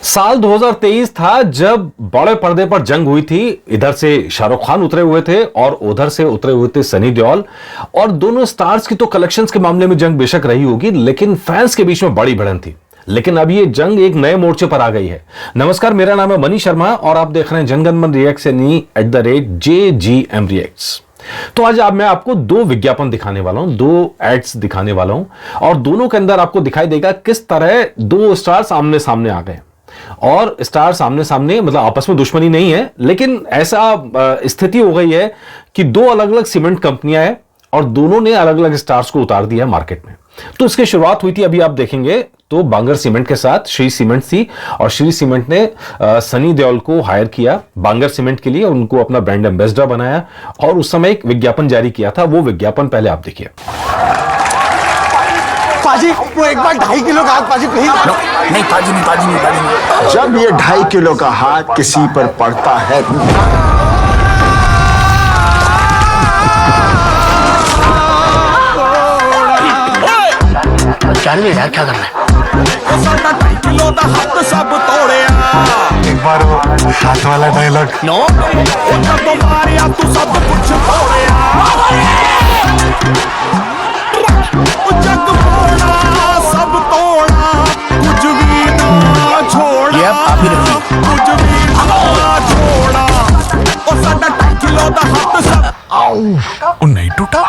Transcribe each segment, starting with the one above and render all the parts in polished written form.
साल 2023 था जब बड़े पर्दे पर जंग हुई थी। इधर से शाहरुख खान उतरे हुए थे और उधर से उतरे हुए थे सनी देओल। और दोनों स्टार्स की तो कलेक्शंस के मामले में जंग बेशक रही होगी, लेकिन फैंस के बीच में बड़ी भिड़ंत थी। लेकिन अब ये जंग एक नए मोर्चे पर आ गई है। नमस्कार, मेरा नाम है मनीष शर्मा और आप देख रहे हैं जनगणमन रिएक्ट्स यानी @JGM रिएक्ट्स। तो आज मैं आपको दो विज्ञापन दिखाने वाला हूं, दो एड्स दिखाने वाला हूं और दोनों के अंदर आपको दिखाई देगा किस तरह दो स्टार्स आमने सामने आ गए। और स्टार सामने सामने मतलब आपस में दुश्मनी नहीं है, लेकिन ऐसा स्थिति हो गई है कि दो अलग अलग सीमेंट कंपनियां हैं और दोनों ने अलग अलग स्टार्स को उतार दिया है मार्केट में। तो इसकी शुरुआत हुई थी, अभी आप देखेंगे तो बांगर सीमेंट के साथ श्री सीमेंट थी और श्री सीमेंट ने सनी देओल को हायर किया बांगर सीमेंट के लिए, उनको अपना ब्रांड एम्बेसडर बनाया और उस समय एक विज्ञापन जारी किया था। वो विज्ञापन पहले आप देखिए। पाजी, वो एक बार 2.5 किलो का हाथ पाजी प्लीज। नहीं पाजी नहीं। जब ये 2.5 किलो का हाथ किसी पर पड़ता है चल भी क्या करना है? एक बार वो हाथ वाला डायलॉग। नो ये आप ही रखिए। नहीं टूटा।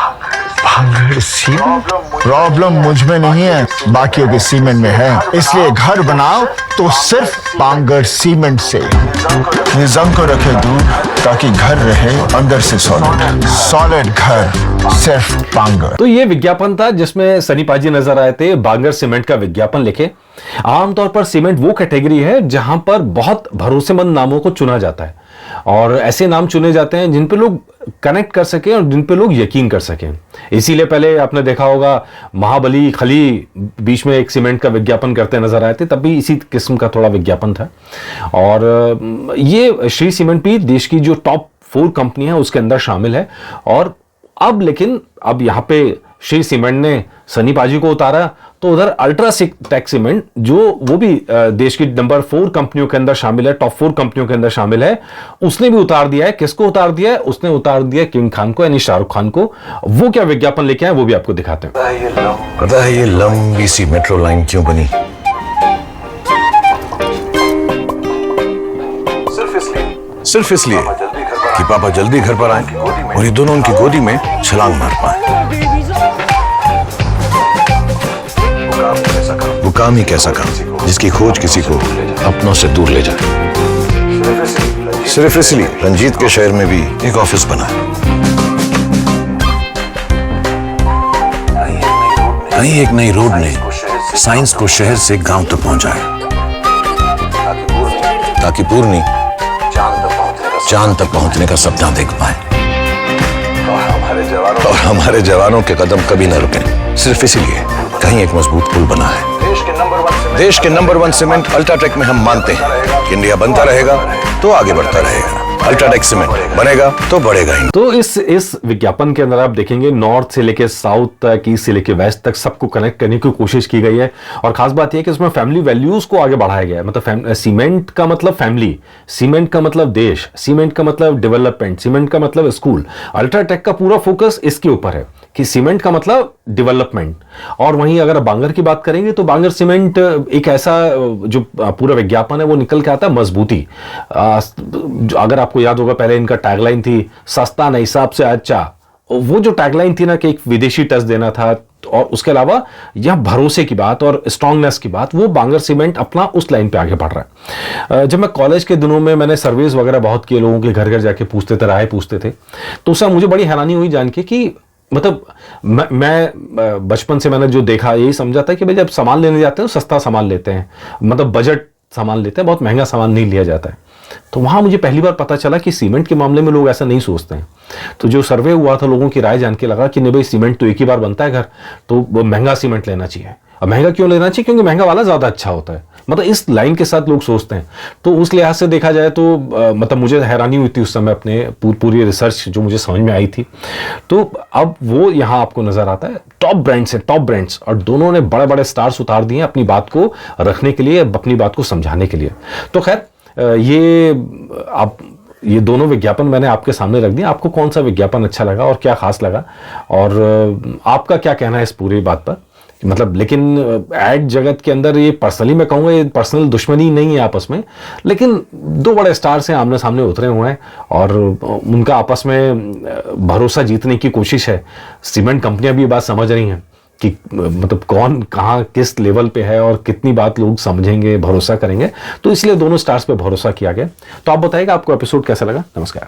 भांगड़ सीमेंट प्रॉब्लम मुझ में नहीं है, बाकियों के सीमेंट में है। इसलिए घर बनाओ तो सिर्फ बांगर सीमेंट से। निजाम को रखे दूर ताकि घर रहे अंदर से सॉलिड घर सिर्फ बांगर। तो ये विज्ञापन था जिसमें सनी पाजी नजर आए थे बांगर सीमेंट का विज्ञापन लिखे। आमतौर पर सीमेंट वो कैटेगरी है जहां पर बहुत भरोसेमंद नामों को चुना जाता है और ऐसे नाम चुने जाते हैं जिन पे लोग कनेक्ट कर सकें और जिन पे लोग यकीन कर सकें। इसीलिए पहले आपने देखा होगा महाबली खली बीच में एक सीमेंट का विज्ञापन करते नजर आए थे, तब भी इसी किस्म का थोड़ा विज्ञापन था। और ये श्री सीमेंट भी देश की जो टॉप 4 कंपनी है उसके अंदर शामिल है। और अब यहाँ पे श्री सीमेंट ने सनी पाजी को उतारा तो उधर अल्ट्राटेक सीमेंट जो वो भी देश की नंबर 4 कंपनियों के अंदर शामिल है, टॉप 4 कंपनियों के अंदर शामिल है, उसने भी उतार दिया है। किसको उतार दिया है? उसने उतार दिया किंग खान को यानी शाहरुख खान को। वो क्या विज्ञापन लेके आए वो भी आपको दिखाते हैं। पता है ये लंबी सी मेट्रो लाइन क्यों बनी? सिर्फ इसलिए कि पापा जल्दी घर पर आए और ये दोनों उनकी गोदी में छलांग मार पाए। वो काम ही कैसा काम जिसकी खोज किसी को अपनों से दूर ले जाए। सिर्फ इसलिए रंजीत के शहर में भी एक ऑफिस बना है। कहीं एक नई रोड ने साइंस को शहर से गांव तक पहुंचाया ताकि पूर्णी चांद तक पहुंचने का सपना देख पाए और हमारे जवानों के कदम कभी न रुके। सिर्फ इसीलिए कहीं एक मजबूत पुल बना है। देश के नंबर 1 सीमेंट अल्ट्राटेक में हम मानते हैं कि इंडिया बनता रहेगा तो आगे बढ़ता रहेगा। अल्ट्राटेक सीमेंट बनेगा तो बढ़ेगा ही। तो इस विज्ञापन के अंदर आप देखेंगे नॉर्थ से लेके साउथ तक, ईस्ट से लेके वेस्ट तक सबको कनेक्ट करने की कोशिश की गई है। और खास बात यह कि इसमें फैमिली वैल्यूज को आगे बढ़ाया गया है। मतलब सीमेंट का मतलब फैमिली, सीमेंट का मतलब देश, सीमेंट का मतलब डेवलपमेंट, सीमेंट का मतलब स्कूल। अल्ट्राटेक का पूरा फोकस इसके ऊपर है कि सीमेंट का मतलब डेवलपमेंट। और वहीं अगर बांगर की बात करेंगे तो बांगर सीमेंट एक ऐसा जो पूरा विज्ञापन है वो निकल के आता है मजबूती। अगर आपको याद होगा पहले इनका टैगलाइन थी सस्ता नहीं हिसाब से अच्छा। वो जो टैगलाइन थी ना कि एक विदेशी टच देना था और उसके अलावा यह भरोसे की बात और स्ट्रांगनेस की बात, वो बांगर सीमेंट अपना उस लाइन पे आगे बढ़ रहा है। जब मैं कॉलेज के दिनों में मैंने सर्वेस वगैरह बहुत किए, लोगों के घर घर जाके पूछते थे, राय पूछते थे, तो उससे मुझे बड़ी हैरानी हुई जान के कि मतलब मैं बचपन से मैंने जो देखा यही समझा था कि भाई जब सामान लेने जाते हैं तो सस्ता सामान लेते हैं, मतलब बजट सामान लेते हैं, बहुत महंगा सामान नहीं लिया जाता है। तो वहां मुझे पहली बार पता चला कि सीमेंट के मामले में लोग ऐसा नहीं सोचते हैं। तो जो सर्वे हुआ था लोगों की राय जान के लगा कि नहीं भाई सीमेंट तो एक ही बार बनता है घर, तो वो महंगा सीमेंट लेना चाहिए। अब महंगा क्यों लेना चाहिए? क्योंकि महंगा वाला ज्यादा अच्छा होता है, मतलब इस लाइन के साथ लोग सोचते हैं। तो उस लिहाज से देखा जाए तो मतलब मुझे हैरानी हुई थी उस समय अपने पूरी रिसर्च जो मुझे समझ में आई थी। तो अब वो यहाँ आपको नजर आता है, टॉप ब्रांड्स हैं, टॉप ब्रांड्स, और दोनों ने बड़े बड़े स्टार्स उतार दिए अपनी बात को रखने के लिए, अपनी बात को समझाने के लिए। तो खैर ये दोनों विज्ञापन मैंने आपके सामने रख दिया। आपको कौन सा विज्ञापन अच्छा लगा और क्या खास लगा, और आपका क्या कहना है इस पूरी बात पर? मतलब लेकिन एड जगत के अंदर ये पर्सनली मैं कहूँगा ये पर्सनल दुश्मनी नहीं है आपस में, लेकिन दो बड़े स्टार्स हैं, आमने सामने उतरे हुए हैं और उनका आपस में भरोसा जीतने की कोशिश है। सीमेंट कंपनियां भी ये बात समझ रही हैं कि मतलब कौन कहाँ किस लेवल पे है और कितनी बात लोग समझेंगे, भरोसा करेंगे, तो इसलिए दोनों स्टार्स पे भरोसा किया गया। तो आप बताइएगा आपको एपिसोड कैसा लगा। नमस्कार।